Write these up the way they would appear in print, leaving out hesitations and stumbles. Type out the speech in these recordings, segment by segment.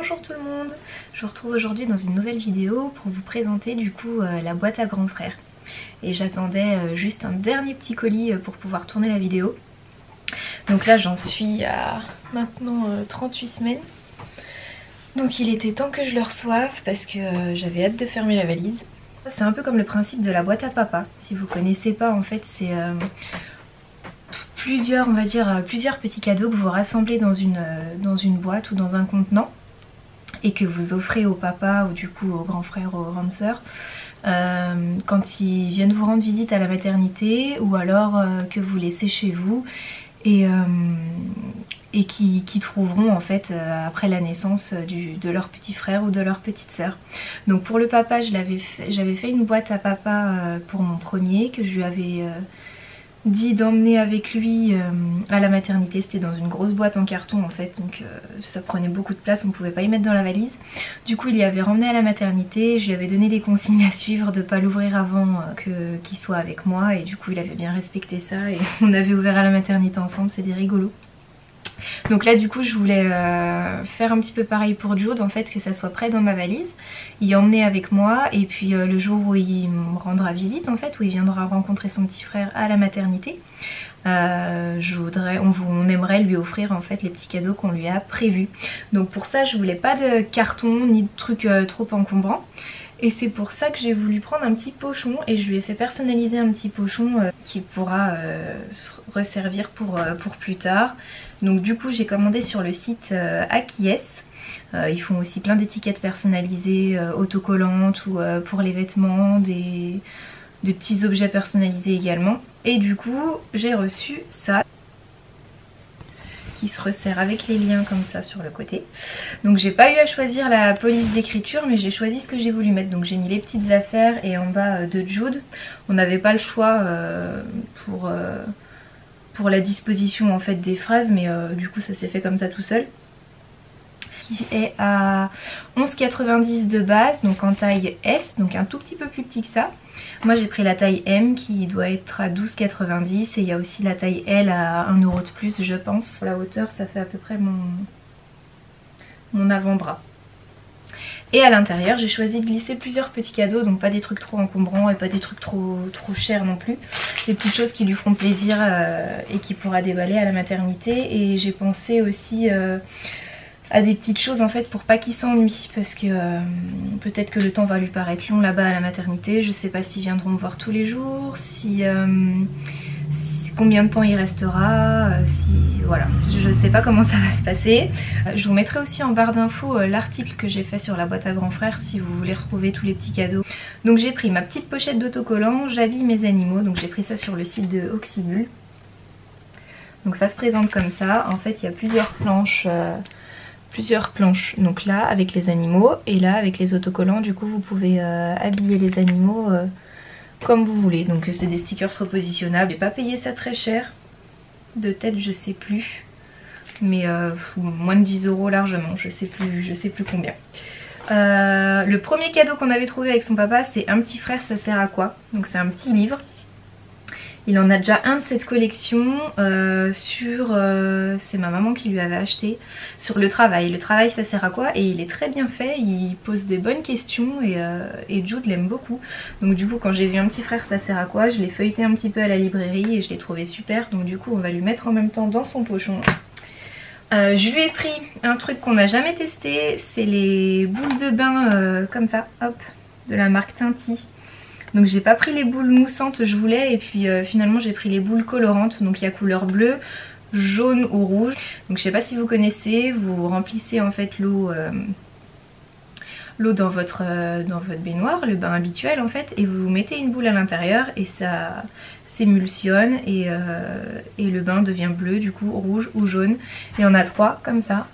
Bonjour tout le monde, je vous retrouve aujourd'hui dans une nouvelle vidéo pour vous présenter du coup la boîte à grand frère. Et j'attendais juste un dernier petit colis pour pouvoir tourner la vidéo. Donc là j'en suis à maintenant 38 semaines. Donc il était temps que je le reçoive parce que j'avais hâte de fermer la valise. C'est un peu comme le principe de la boîte à papa. Si vous connaissez pas, en fait c'est plusieurs, on va dire, plusieurs petits cadeaux que vous rassemblez dans une boîte ou dans un contenant et que vous offrez au papa ou du coup au grand frère ou aux grandes sœurs quand ils viennent vous rendre visite à la maternité, ou alors que vous laissez chez vous et qui trouveront en fait après la naissance de leur petit frère ou de leur petite sœur. Donc pour le papa, j'avais fait une boîte à papa pour mon premier, que je lui avais dit d'emmener avec lui à la maternité. C'était dans une grosse boîte en carton en fait, donc ça prenait beaucoup de place, on ne pouvait pas y mettre dans la valise. Du coup il y avait remmené à la maternité, je lui avais donné des consignes à suivre, de ne pas l'ouvrir avant qu'il soit avec moi, et du coup il avait bien respecté ça et on avait ouvert à la maternité ensemble, c'était rigolo. Donc là du coup je voulais faire un petit peu pareil pour Jude, en fait, que ça soit prêt dans ma valise, y emmener avec moi, et puis le jour où il me rendra visite en fait, où il viendra rencontrer son petit frère à la maternité, on aimerait lui offrir en fait les petits cadeaux qu'on lui a prévus. Donc pour ça je voulais pas de carton ni de trucs trop encombrants. Et c'est pour ça que j'ai voulu prendre un petit pochon, et je lui ai fait personnaliser un petit pochon qui pourra se resservir pour plus tard. Donc du coup j'ai commandé sur le site Akies. Ils font aussi plein d'étiquettes personnalisées, autocollantes, ou pour les vêtements, des petits objets personnalisés également. Et du coup j'ai reçu ça, qui se resserre avec les liens comme ça sur le côté. Donc j'ai pas eu à choisir la police d'écriture, mais j'ai choisi ce que j'ai voulu mettre. Donc j'ai mis les petites affaires et en bas de Jude. On n'avait pas le choix pour la disposition en fait des phrases, mais du coup ça s'est fait comme ça tout seul. Qui est à 11,90 de base, donc en taille S, donc un tout petit peu plus petit que ça. Moi j'ai pris la taille M qui doit être à 12,90, et il y a aussi la taille L à 1 € de plus je pense. La hauteur ça fait à peu près mon avant-bras. Et à l'intérieur j'ai choisi de glisser plusieurs petits cadeaux, donc pas des trucs trop encombrants et pas des trucs trop chers non plus. Des petites choses qui lui feront plaisir et qui pourra déballer à la maternité. Et j'ai pensé aussi à des petites choses en fait pour pas qu'il s'ennuie, parce que peut-être que le temps va lui paraître long là-bas à la maternité. Je sais pas s'ils viendront me voir tous les jours, combien de temps il restera, voilà, je sais pas comment ça va se passer. Je vous mettrai aussi en barre d'infos l'article que j'ai fait sur la boîte à grand frère si vous voulez retrouver tous les petits cadeaux. Donc j'ai pris ma petite pochette d'autocollant, j'habille mes animaux, donc j'ai pris ça sur le site de Oxybul. Donc ça se présente comme ça, en fait il y a plusieurs planches, donc là avec les animaux et là avec les autocollants. Du coup vous pouvez habiller les animaux comme vous voulez. Donc c'est des stickers repositionnables. J'ai pas payé ça très cher, de tête je sais plus, mais moins de 10 € largement, je sais plus combien. Le premier cadeau qu'on avait trouvé avec son papa, c'est un petit frère ça sert à quoi. Donc c'est un petit livre. Il en a déjà un de cette collection c'est ma maman qui lui avait acheté, sur le travail. Le travail ça sert à quoi, et il est très bien fait, il pose des bonnes questions, et Jude l'aime beaucoup. Donc du coup quand j'ai vu un petit frère ça sert à quoi, je l'ai feuilleté un petit peu à la librairie et je l'ai trouvé super. Donc du coup on va lui mettre en même temps dans son pochon. Je lui ai pris un truc qu'on n'a jamais testé, c'est les boules de bain comme ça, hop, de la marque Tinty. Donc j'ai pas pris les boules moussantes, je voulais, et puis finalement j'ai pris les boules colorantes. Donc il y a couleur bleue, jaune ou rouge. Donc je sais pas si vous connaissez, vous remplissez en fait l'eau dans votre baignoire, le bain habituel en fait, et vous mettez une boule à l'intérieur et ça s'émulsionne, et le bain devient bleu, du coup rouge ou jaune. Et on a 3 comme ça.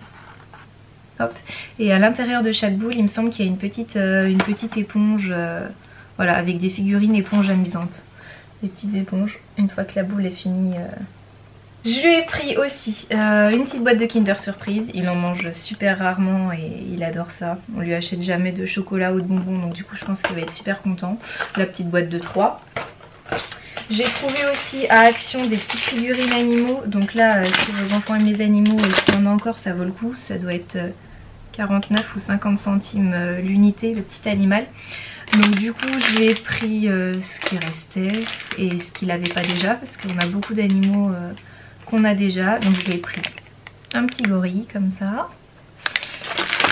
Hop. Et à l'intérieur de chaque boule il me semble qu'il y a une petite éponge. Voilà, avec des figurines éponges amusantes. Des petites éponges, une fois que la boule est finie. Je lui ai pris aussi une petite boîte de Kinder Surprise. Il en mange super rarement et il adore ça. On lui achète jamais de chocolat ou de bonbons, donc du coup je pense qu'il va être super content. La petite boîte de 3. J'ai trouvé aussi à Action des petites figurines animaux. Donc là, si vos enfants aiment les animaux et qu'il y en a encore, ça vaut le coup. Ça doit être 49 ou 50 centimes l'unité, le petit animal. Donc du coup j'ai pris ce qui restait et ce qu'il n'avait pas déjà, parce qu'on a beaucoup d'animaux qu'on a déjà. Donc je lui ai pris un petit gorille comme ça.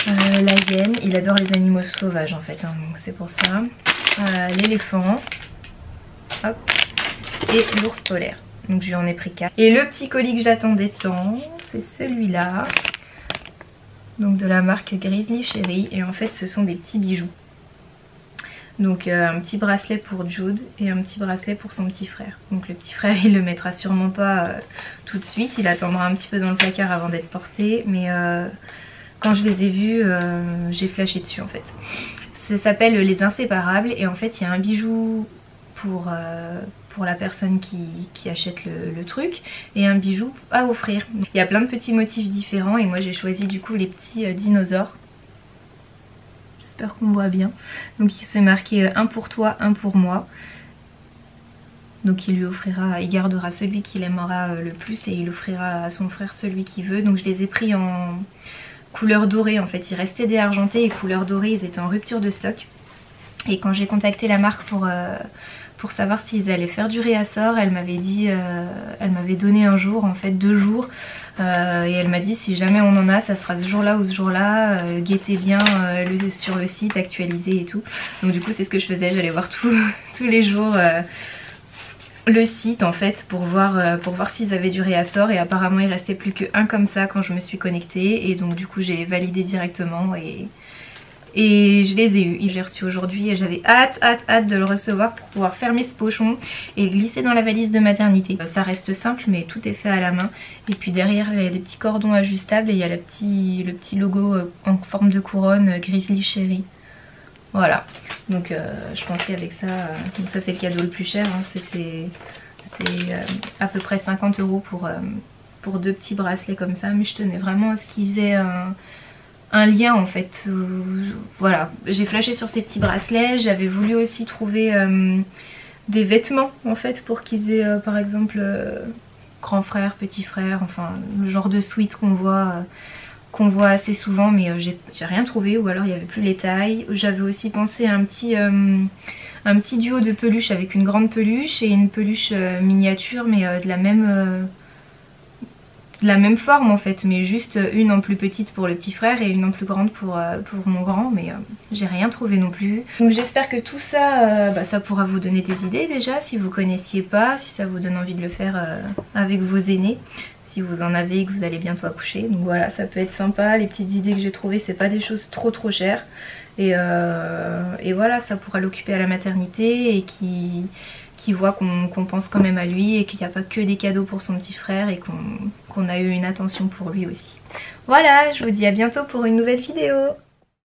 La hyène, il adore les animaux sauvages en fait, hein, donc c'est pour ça. L'éléphant, hop, et l'ours polaire. Donc je lui en ai pris 4. Et le petit colis que j'attendais tant, c'est celui-là. Donc de la marque Grizzly Cherry. Et en fait ce sont des petits bijoux. Donc un petit bracelet pour Jude et un petit bracelet pour son petit frère. Donc le petit frère il le mettra sûrement pas tout de suite. Il attendra un petit peu dans le placard avant d'être porté. Mais quand je les ai vus, j'ai flashé dessus en fait. Ça s'appelle les inséparables et en fait il y a un bijou pour la personne qui achète le truc et un bijou à offrir. Il y a plein de petits motifs différents et moi j'ai choisi du coup les petits dinosaures. J'espère qu'on voit bien. Donc c'est marqué un pour toi, un pour moi. Donc il lui offrira, il gardera celui qu'il aimera le plus et il offrira à son frère celui qu'il veut. Donc je les ai pris en couleur dorée en fait, il restait des argentés et couleur dorée, ils étaient en rupture de stock. Et quand j'ai contacté la marque pour savoir s'ils allaient faire du réassort, elle m'avait dit, elle m'avait donné un jour en fait, 2 jours, et elle m'a dit si jamais on en a, ça sera ce jour-là ou ce jour-là, guettez bien sur le site, actualisé et tout. Donc du coup c'est ce que je faisais, j'allais voir tous les jours le site en fait pour voir s'ils avaient du réassort et apparemment il restait plus qu'un comme ça quand je me suis connectée et donc du coup j'ai validé directement et je les ai eus. J'ai reçu aujourd'hui et j'avais hâte de le recevoir pour pouvoir fermer ce pochon et glisser dans la valise de maternité. Ça reste simple mais tout est fait à la main et puis derrière il y a des petits cordons ajustables et il y a le petit logo en forme de couronne Grizzly Cherry. Voilà, donc je pense qu'avec ça, donc ça c'est le cadeau le plus cher, hein, c'est à peu près 50 € pour 2 petits bracelets comme ça, mais je tenais vraiment à ce qu'ils aient un lien en fait. Voilà, j'ai flashé sur ces petits bracelets, j'avais voulu aussi trouver des vêtements en fait pour qu'ils aient par exemple grand frère, petit frère, enfin le genre de sweat qu'on voit assez souvent mais j'ai rien trouvé ou alors il n'y avait plus les tailles. J'avais aussi pensé à un petit duo de peluches avec une grande peluche et une peluche miniature mais de la même forme en fait, mais juste une en plus petite pour le petit frère et une en plus grande pour mon grand, mais j'ai rien trouvé non plus. Donc j'espère que tout ça, ça pourra vous donner des idées déjà si vous connaissiez pas, si ça vous donne envie de le faire avec vos aînés. Si vous en avez et que vous allez bientôt accoucher. Donc voilà, ça peut être sympa. Les petites idées que j'ai trouvées, c'est pas des choses trop chères. Et voilà, ça pourra l'occuper à la maternité et qui voit qu'on pense quand même à lui et qu'il n'y a pas que des cadeaux pour son petit frère et qu'on a eu une attention pour lui aussi. Voilà, je vous dis à bientôt pour une nouvelle vidéo.